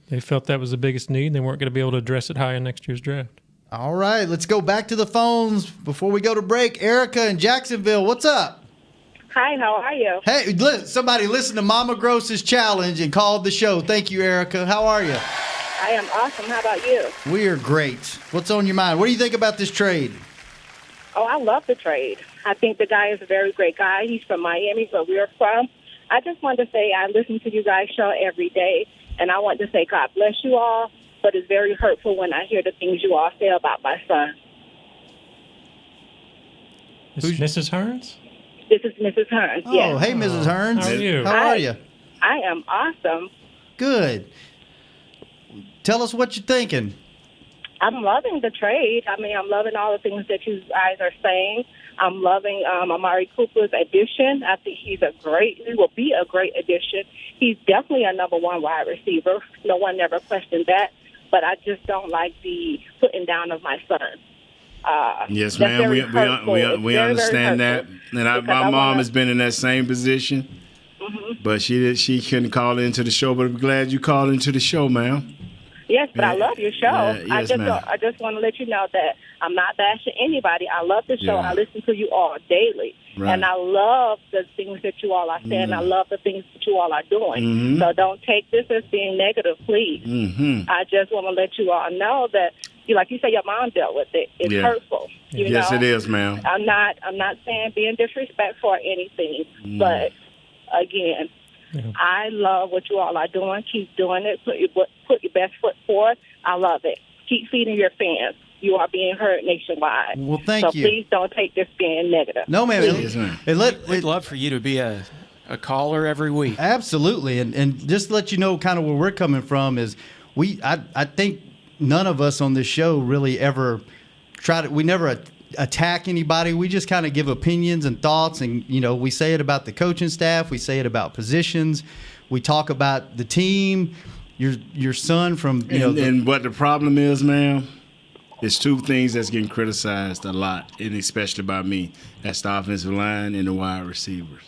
they felt that was the biggest need. They weren't going to be able to address it high in next year's draft. All right, let's go back to the phones before we go to break. Erica in Jacksonville, what's up? Hi, how are you? Hey, somebody listened to Mama Gross's challenge and called the show. Thank you, Erica. How are you? I am awesome. How about you? We are great. What's on your mind? What do you think about this trade? Oh, I love the trade. I think the guy is a very great guy. He's from Miami, where we're from. I just wanted to say I listen to you guys' show every day, and I want to say God bless you all. But it's very hurtful when I hear the things you all say about my son. Who's Mrs. Hearns? This is Mrs. Hearns. Oh, yes. hey, Mrs. Hearns. How are you? How are you? I am awesome. Good. Tell us what you're thinking. I'm loving the trade. I mean, I'm loving all the things that you guys are saying. I'm loving Amari Cooper's addition. I think he will be a great addition. He's definitely a number one wide receiver. No one ever questioned that. But I just don't like the putting down of my son. Yes, ma'am. We understand that. And my mom has been in that same position. Mm-hmm. But she couldn't call into the show. But I'm glad you called into the show, ma'am. Yes, but I love your show. Yes, I just want to let you know that I'm not bashing anybody. I love the show. Yeah. I listen to you all daily. Right. And I love the things that you all are saying. Mm-hmm. I love the things that you all are doing. Mm-hmm. So don't take this as being negative, please. Mm-hmm. I just want to let you all know that, like you say, your mom dealt with it. It's hurtful. Yes, it is, ma'am. I'm not saying being disrespectful or anything, but again, I love what you all are doing. Keep doing it. Put your best foot forward. I love it. Keep feeding your fans. You are being heard nationwide. Well, thank you. So please don't take this being negative. No, ma'am. We'd love for you to be a caller every week. Absolutely. And just to let you know kind of where we're coming from is I think none of us on this show really ever we never attack anybody. We just kind of give opinions and thoughts, and we say it about the coaching staff. We say it about positions. We talk about the team. Your son from and what the problem is, ma'am. There's two things that's getting criticized a lot, and especially by me. That's the offensive line and the wide receivers.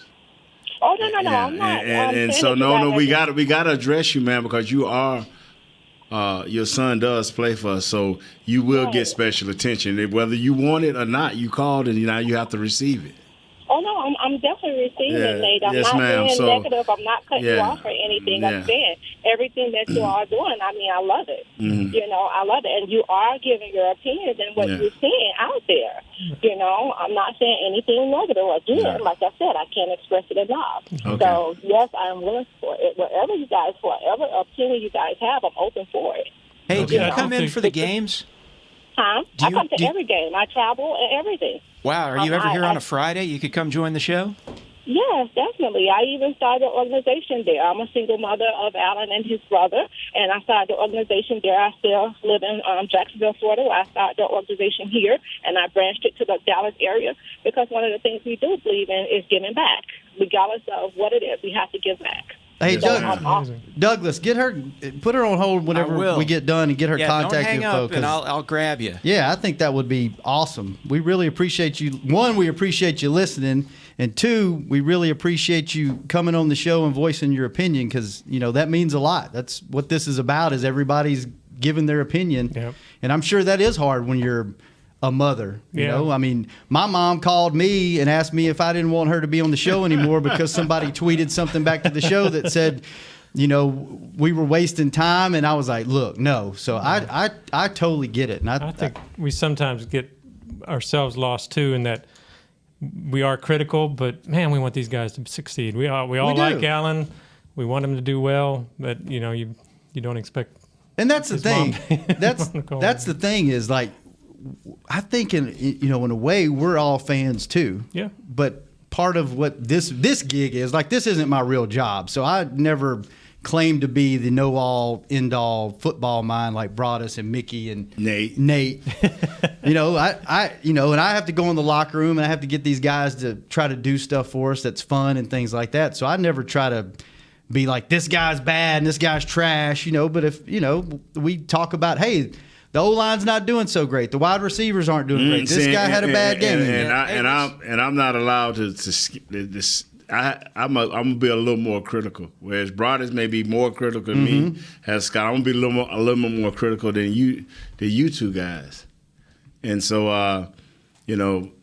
Oh no, Yeah. I'm not. And so no, we gotta address you, man, because you are your son does play for us, so you will get special attention. Whether you want it or not, you called and now you have to receive it. Oh no, I'm definitely receiving it, Nate. I'm Yes, not ma'am. being So, negative. I'm not cutting you off or anything. I'm saying everything that you are doing. I mean, I love it. Mm-hmm. I love it, and you are giving your opinions and what you're seeing out there. I'm not saying anything negative. Again, like I said, I can't express it enough. Okay. So yes, I'm willing for it. Whatever opinion you guys have, I'm open for it. Hey, do you come in for the games? Huh? I come to every game. I travel and everything. Wow, are you ever here on a Friday? You could come join the show? Yes, definitely. I even started an organization there. I'm a single mother of Alan and his brother, and I started the organization there. I still live in Jacksonville, Florida, where I started the organization here, and I branched it to the Dallas area because one of the things we do believe in is giving back. Regardless of what it is, we have to give back. Hey, Douglas, put her on hold whenever we get done and get her contact don't hang info. Up and I'll grab you. Yeah, I think that would be awesome. We really appreciate you. One, we appreciate you listening, and two, we really appreciate you coming on the show and voicing your opinion because that means a lot. That's what this is about. Is everybody's giving their opinion, and I'm sure that is hard when you're a mother. You know, I mean, my mom called me and asked me if I didn't want her to be on the show anymore because somebody tweeted something back to the show that said, we were wasting time, and I was like, look, no. So I totally get it, and I think we sometimes get ourselves lost too in that we are critical, but man, we want these guys to succeed. We all like Alan. We want him to do well, but you don't expect. And that's the thing. That's the thing is like. I think in a way we're all fans too. Yeah. But part of what this gig is like, this isn't my real job, so I never claim to be the know-all, end-all football mind like Broadus and Mickey and Nate. And I have to go in the locker room and I have to get these guys to try to do stuff for us that's fun and things like that. So I never try to be like, this guy's bad and this guy's trash. But if we talk about, hey, the O-line's not doing so great. The wide receivers aren't doing great. This guy had a bad game. I'm not allowed to skip this. I'm gonna be a little more critical. Whereas Broadus may be more critical than me. As Scott, I'm gonna be a little more critical than you two guys. And so,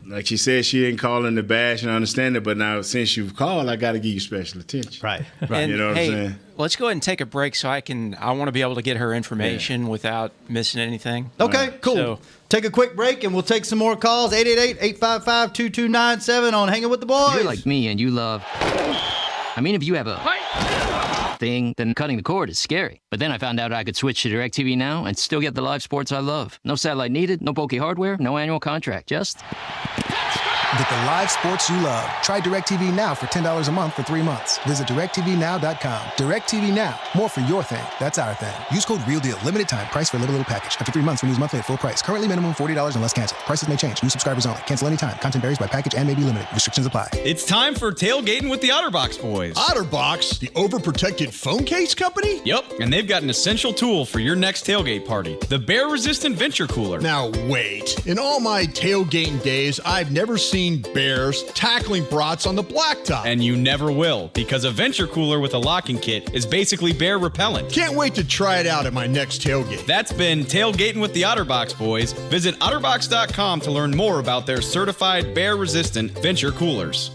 like she said, she didn't call in the bash, and I understand it. But now, since you've called, I got to give you special attention. Right. And, you know what I'm saying? Let's go ahead and take a break so I want to be able to get her information without missing anything. Okay, cool. So, take a quick break, and we'll take some more calls. 888-855-2297 on Hanging with the Boys. You're like me, and you love... if you have a thing, then cutting the cord is scary. But then I found out I could switch to DirecTV Now and still get the live sports I love. No satellite needed, no bulky hardware, no annual contract, just... Get the live sports you love. Try DirecTV Now for $10 a month for 3 months. Visit DirecTVNow.com. DirecTV Now. More for your thing. That's our thing. Use code REALDEAL. Limited time. Price for little package. After 3 months, renews monthly at full price. Currently minimum $40 unless canceled. Prices may change. New subscribers only. Cancel anytime. Content varies by package and may be limited. Restrictions apply. It's time for tailgating with the OtterBox boys. OtterBox? The overprotected phone case company? Yep, and they've got an essential tool for your next tailgate party. The bear-resistant venture cooler. Now wait. In all my tailgating days, I've never seen bears tackling brats on the blacktop. And you never will, because a venture cooler with a locking kit is basically bear repellent. Can't wait to try it out at my next tailgate. That's been Tailgating with the OtterBox boys. Visit OtterBox.com to learn more about their certified bear-resistant venture coolers.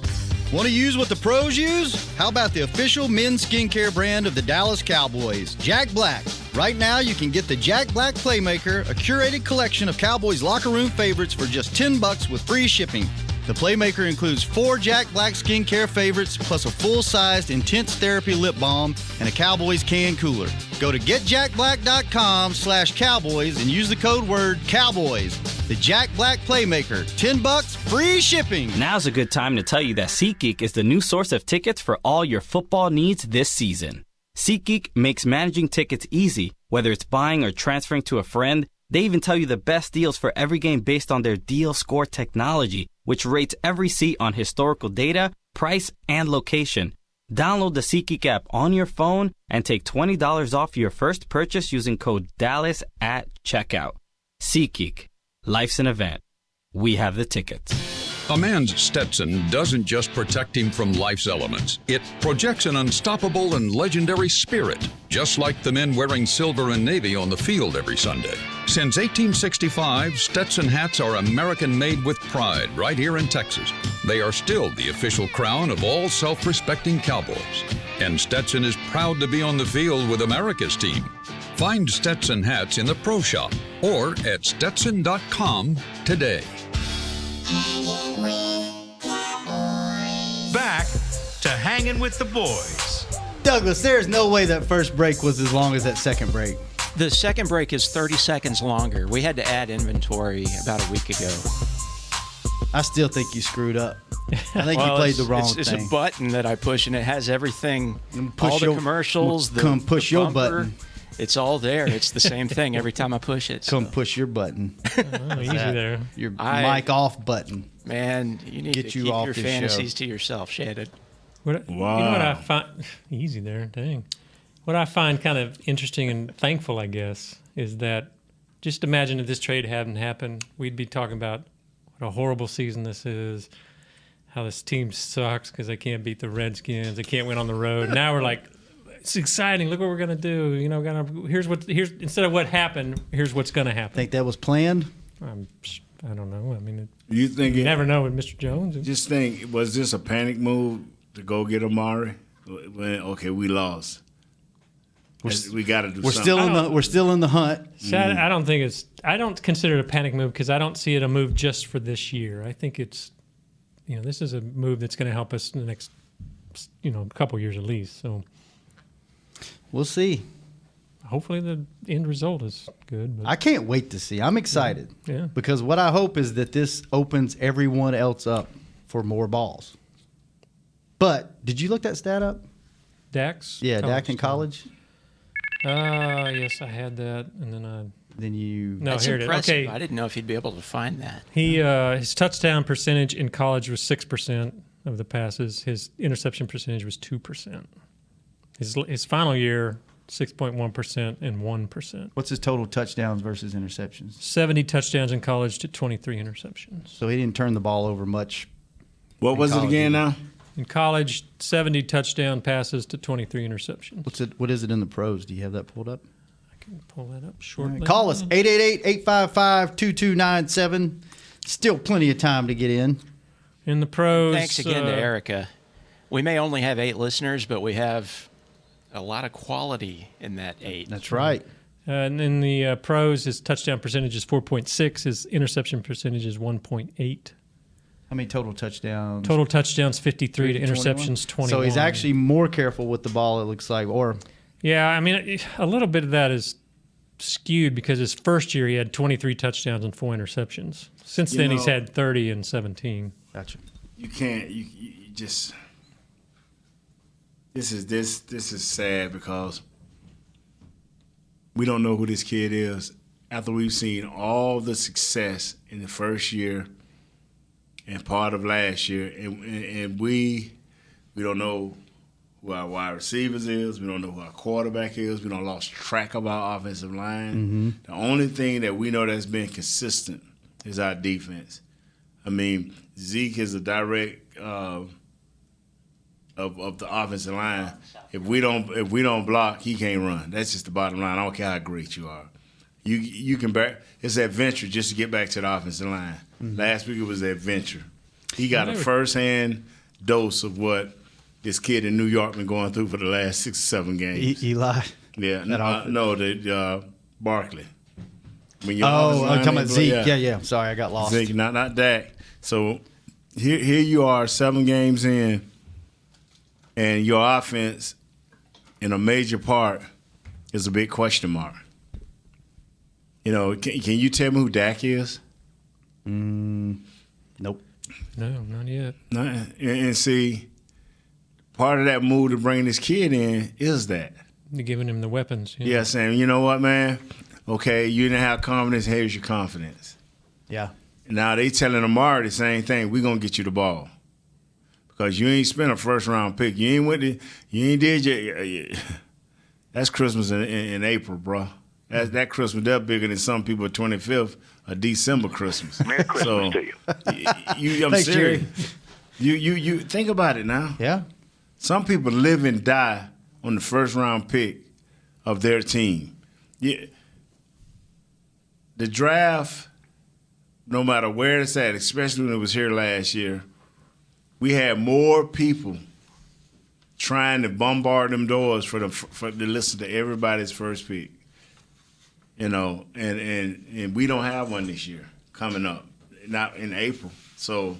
Want to use what the pros use? How about the official men's skincare brand of the Dallas Cowboys, Jack Black? Right now, you can get the Jack Black Playmaker, a curated collection of Cowboys locker room favorites for just $10 with free shipping. The Playmaker includes 4 Jack Black skincare favorites, plus a full-sized Intense Therapy lip balm and a Cowboys can cooler. Go to getjackblack.com/Cowboys and use the code word Cowboys. The Jack Black Playmaker, $10, free shipping. Now's a good time to tell you that SeatGeek is the new source of tickets for all your football needs this season. SeatGeek makes managing tickets easy, whether it's buying or transferring to a friend. They even tell you the best deals for every game based on their deal score technology, which rates every seat on historical data, price, and location. Download the SeatGeek app on your phone and take $20 off your first purchase using code Dallas at checkout. SeatGeek. Life's an event. We have the tickets. A man's Stetson doesn't just protect him from life's elements. It projects an unstoppable and legendary spirit, just like the men wearing silver and navy on the field every Sunday. Since 1865, Stetson hats are American-made with pride right here in Texas. They are still the official crown of all self-respecting Cowboys. And Stetson is proud to be on the field with America's team. Find Stetson hats in the Pro Shop or at Stetson.com today. Back to Hanging with the Boys. Douglas, there's no way that first break was as long as that second break. The second break is 30 seconds longer. We had to add inventory about a week ago. I still think you screwed up. I think you played the wrong thing. It's a button that I push, and it has everything. All the commercials, come push the your bumper, button. It's all there. It's the same thing every time I push it. Come push your button. Easy there. Your mic off button. Man, you need to keep your fantasies to yourself, Shannon. You know what I find easy there, dang. What I find kind of interesting and thankful, I guess, is that just imagine if this trade hadn't happened, we'd be talking about what a horrible season this is, how this team sucks because they can't beat the Redskins, they can't win on the road. Now we're like, it's exciting. Look what we're gonna do. You know, here's instead of what happened, here's what's gonna happen. Think that was planned? I don't know. I mean, you never know with Mr. Jones. Just think, was this a panic move to go get Amari? Okay, we lost. We got to do something. We're still in the hunt. So I don't think it's. I don't consider it a panic move because I don't see it a move just for this year. I think it's, this is a move that's going to help us in the next, couple years at least. So we'll see. Hopefully the end result is good. But I can't wait to see. I'm excited. Yeah. Because what I hope is that this opens everyone else up for more balls. But did you look that stat up? Dax? Yeah, Dak in college. Yes, I had that, and then you. No, That's here it is. impressive. Okay, I didn't know if he'd be able to find that. His touchdown percentage in college was 6% of the passes. His interception percentage was 2%. His final year, 6.1% and 1%. What's his total touchdowns versus interceptions? 70 touchdowns in college to 23 interceptions. So he didn't turn the ball over much. What was it again now? In college, 70 touchdown passes to 23 interceptions. What is it in the pros? Do you have that pulled up? I can pull that up shortly. Right, call us 888-855-2297. Still plenty of time to get in. In the pros. Thanks again to Erica. We may only have 8 listeners, but we have a lot of quality in that 8. That's right. And in the pros, his touchdown percentage is 4.6. His interception percentage is 1.8. How many total touchdowns? Total touchdowns 53 to interceptions 21. So he's actually more careful with the ball, it looks like. Yeah, I mean, a little bit of that is skewed because his first year he had 23 touchdowns and 4 interceptions. Since then he's had 30 and 17. Gotcha. You can't. You just. This is sad because we don't know who this kid is after we've seen all the success in the first year and part of last year, and we don't know who our wide receivers is. We don't know who our quarterback is. We don't lost track of our offensive line. Mm-hmm. The only thing that we know that's been consistent is our defense. I mean, Zeke is a direct of the offensive line. If we don't block, he can't run. That's just the bottom line. I don't care how great you are. You can bear. It's adventure just to get back to the offensive line. Mm-hmm. Last week it was adventure. He got a first-hand dose of what this kid in New York been going through for the last 6 or 7 games. Eli. Yeah. No, Barkley. I'm talking about Zeke. Yeah. Sorry, I got lost. Zeke, not Dak. So here you are, 7 games in, and your offense, in a major part, is a big question mark. Can you tell me who Dak is? Nope. No, not yet. And see, part of that move to bring this kid in is that. They're giving him the weapons. Yeah, saying, you know what, man? Okay, you didn't have confidence. Here's your confidence. Yeah. Now they telling Amari the same thing. We're gonna get you the ball because you ain't spent a first round pick. You ain't did your that's Christmas in April, bro. That Christmas that bigger than some people 25th of December Christmas. Merry Christmas to you. I'm Thanks, serious. Jerry. You think about it now. Yeah. Some people live and die on the first round pick of their team. Yeah. The draft, no matter where it's at, especially when it was here last year, we had more people trying to bombard them doors for to listen to everybody's first pick. You know, and we don't have one this year coming up, not in April. So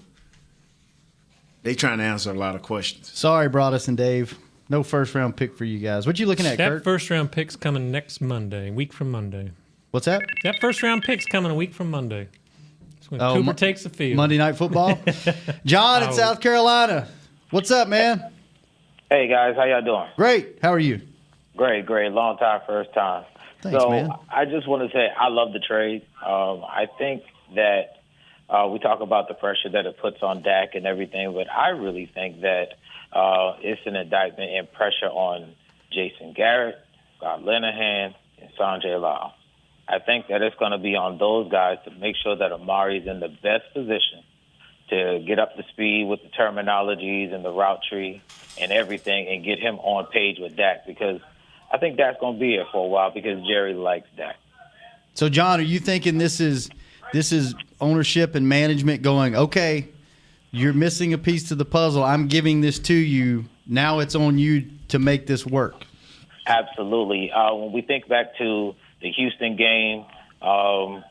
they trying to answer a lot of questions. Sorry, Broadus and Dave. No first-round pick for you guys. What you looking at, That Kurt? first-round pick's coming next Monday, a week from Monday. What's that? That first-round pick's coming a week from Monday. That's when Cooper takes the field. Monday Night Football. John in South Carolina. What's up, man? Hey, guys. How y'all doing? Great. How are you? Great. Long time, first time. Thanks, so man. I just want to say I love the trade. I think that we talk about the pressure that it puts on Dak and everything, but I really think that it's an indictment and pressure on Jason Garrett, Scott Linehan, and Sanjay Lal. I think that it's going to be on those guys to make sure that Amari's in the best position to get up to speed with the terminologies and the route tree and everything and get him on page with Dak, because I think Dak's going to be here for a while because Jerry likes Dak. So, John, are you thinking this is ownership and management going, okay, you're missing a piece to the puzzle. I'm giving this to you. Now it's on you to make this work. Absolutely. When we think back to the Houston game,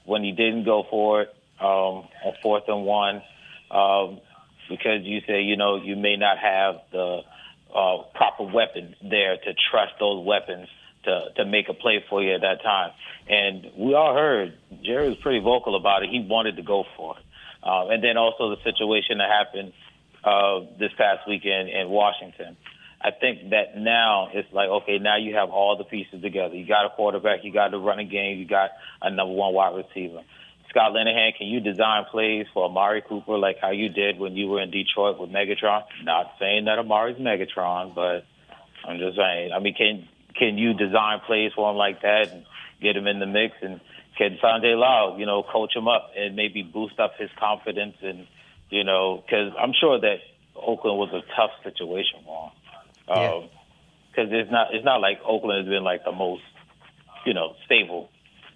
when he didn't go for it on 4th and 1, because you say, you may not have the proper weapons there to trust those weapons to make a play for you at that time. And we all heard Jerry was pretty vocal about it. He wanted to go for it. And then also the situation that happened this past weekend in Washington. I think that now it's like, okay, now you have all the pieces together. You got a quarterback, you got the running game, you got a number one wide receiver. Scott Linehan, can you design plays for Amari Cooper like how you did when you were in Detroit with Megatron? Not saying that Amari's Megatron, but I'm just saying, can you design plays for him like that and get him in the mix? And can Sanjay Lal, coach him up and maybe boost up his confidence? And, because I'm sure that Oakland was a tough situation for him. Because it's not like Oakland has been like the most, stable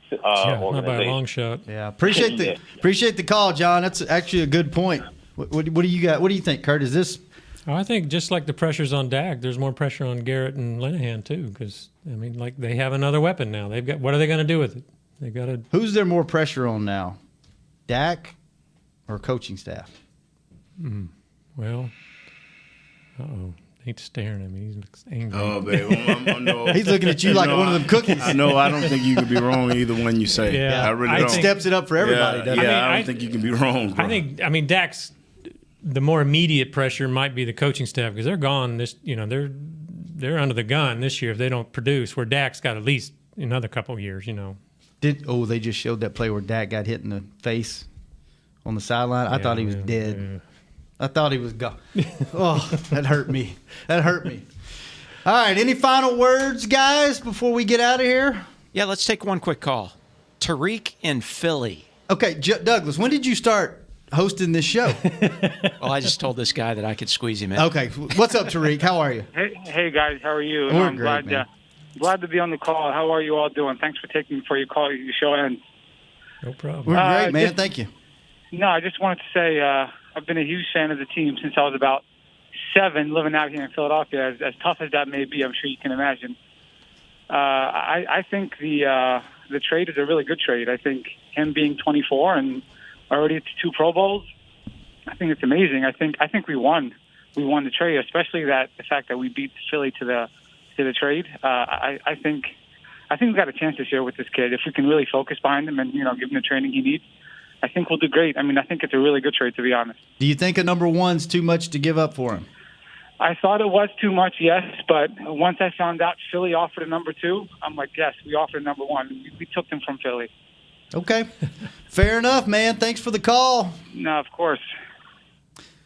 organization. Not by a long shot. Yeah, appreciate the call, John. That's actually a good point. What do you got? What do you think, Kurt? Is this? I think just like the pressure's on Dak, there's more pressure on Garrett and Linehan too. Because they have another weapon now. They've got. What are they going to do with it? They got to. Who's there more pressure on now, Dak or coaching staff? Well, He's staring at me. He looks angry. Oh, babe. No. He's looking at you like one of them cookies. I know. I don't think you could be wrong either one you say. Yeah. I really don't. It steps it up for everybody, doesn't it? I don't think you can be wrong, bro. I think Dak's, the more immediate pressure might be the coaching staff because they're gone this, they're under the gun this year if they don't produce, where Dak's got at least another couple of years, They just showed that play where Dak got hit in the face on the sideline. I thought he was dead. Yeah. I thought he was gone. Oh, that hurt me. All right, any final words, guys, before we get out of here? Yeah, let's take one quick call. Tariq in Philly. Okay, Douglas, when did you start hosting this show? Well, I just told this guy that I could squeeze him in. Okay, what's up, Tariq? How are you? Hey guys, how are you? We're great, man. Glad to be on the call. How are you all doing? Thanks for taking me before you call your show ends. No problem. We're great, man. Thank you. No, I just wanted to say I've been a huge fan of the team since I was about 7, living out here in Philadelphia. As tough as that may be, I'm sure you can imagine. I think the trade is a really good trade. I think him being 24 and already to 2 Pro Bowls, I think it's amazing. I think we won. We won the trade, especially the fact that we beat Philly to the trade. I think we've got a chance this year with this kid if we can really focus behind him and give him the training he needs. I think we'll do great. I think it's a really good trade, to be honest. Do you think a number 1's too much to give up for him? I thought it was too much, yes, but once I found out Philly offered a number 2, I'm like, yes, we offered a number 1. We took them from Philly. Okay. Fair enough, man. Thanks for the call. No, of course.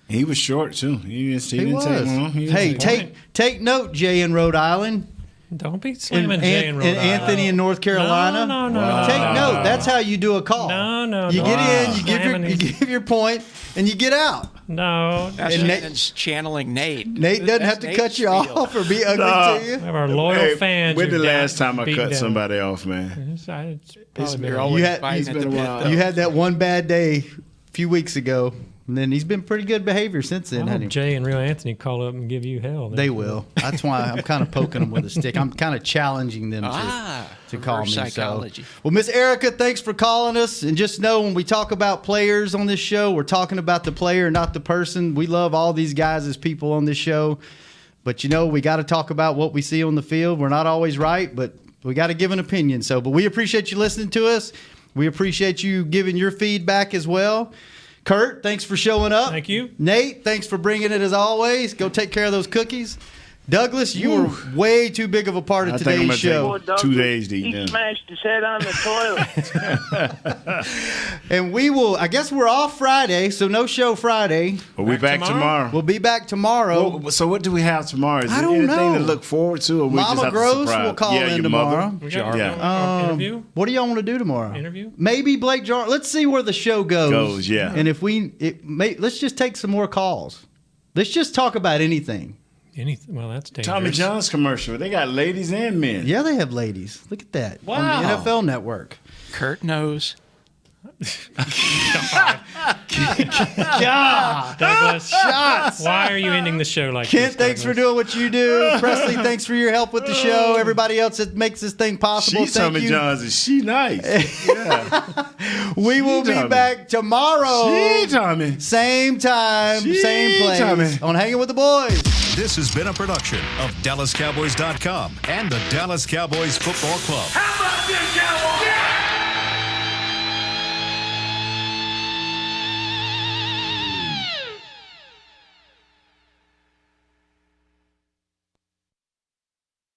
He was short, too. He didn't take long. Hey, take note, Jay in Rhode Island. Don't be slamming Jay in Rhode Island. Anthony in North Carolina. No. Take note. That's how you do a call. No. You get in, you give your point, and you get out. No. That's Shannon's channeling Nate. Nate doesn't have to cut you off or be ugly to you. We have our loyal fans. When the last time I cut somebody off, man? It's You had that one bad day a few weeks ago. And then he's been pretty good behavior since then. I hope Jay and Real Anthony call up and give you hell. They will. That's why I'm kind of poking them with a stick. I'm kind of challenging them to call me. Psychology. So. Well, Miss Erica, thanks for calling us. And just know when we talk about players on this show, we're talking about the player, not the person. We love all these guys as people on this show. But, we got to talk about what we see on the field. We're not always right, but we got to give an opinion. But we appreciate you listening to us. We appreciate you giving your feedback as well. Kurt, thanks for showing up. Thank you. Nate, thanks for bringing it as always. Go take care of those cookies. Douglas, you were way too big of a part of today's show. 2 days to eat them. He smashed his head on the toilet. And I guess we're off Friday, so no show Friday. We'll be back tomorrow. We'll be back tomorrow. Well, so what do we have tomorrow? Is I there don't anything know. to look forward to? Or we Mama just have Gross to will call in your tomorrow. Mother? Interview? What do y'all want to do tomorrow? Interview? Maybe Blake Jar. Let's see where the show goes. Yeah. And if let's just take some more calls. Let's just talk about anything. Well, that's dangerous. Tommy John's commercial. They got ladies and men. Yeah, they have ladies. Look at that. Wow. On the NFL Network. Kurt knows. God. Douglas. Shots. Why are you ending the show like Kent, this? thanks for doing what you do. Presley, thanks for your help with the show. Everybody else that makes this thing possible, She's thank Tommy you. John's and she nice. Yeah. We will be back tomorrow. She Tommy. Same time, same place. Tommy. On Hanging with the Boys. This has been a production of DallasCowboys.com and the Dallas Cowboys Football Club. How about them Cowboys?